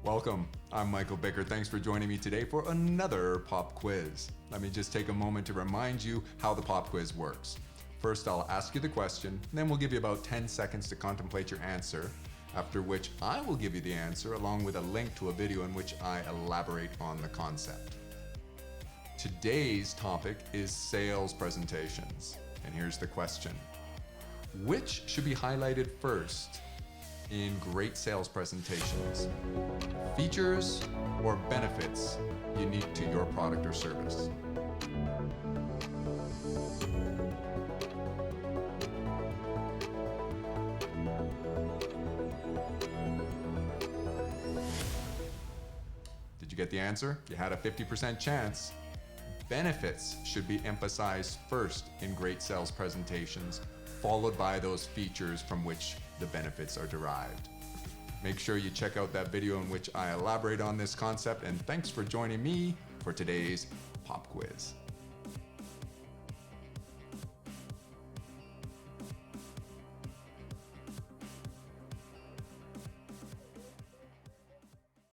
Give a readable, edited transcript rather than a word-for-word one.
Welcome, I'm Michael Bickert. Thanks for joining me today for another pop quiz. Let me just take a moment to remind you how the pop quiz works. First, I'll ask you the question, then we'll give you about 10 seconds to contemplate your answer, after which I will give you the answer along with a link to a video in which I elaborate on the concept. Today's topic is sales presentations, and here's the question. Which should be highlighted first in great sales presentations? Features or benefits unique to your product or service? Did you get the answer? You had a 50% chance. Benefits should be emphasized first in great sales presentations, followed by those features from which the benefits are derived. Make sure you check out that video in which I elaborate on this concept, and thanks for joining me for today's pop quiz.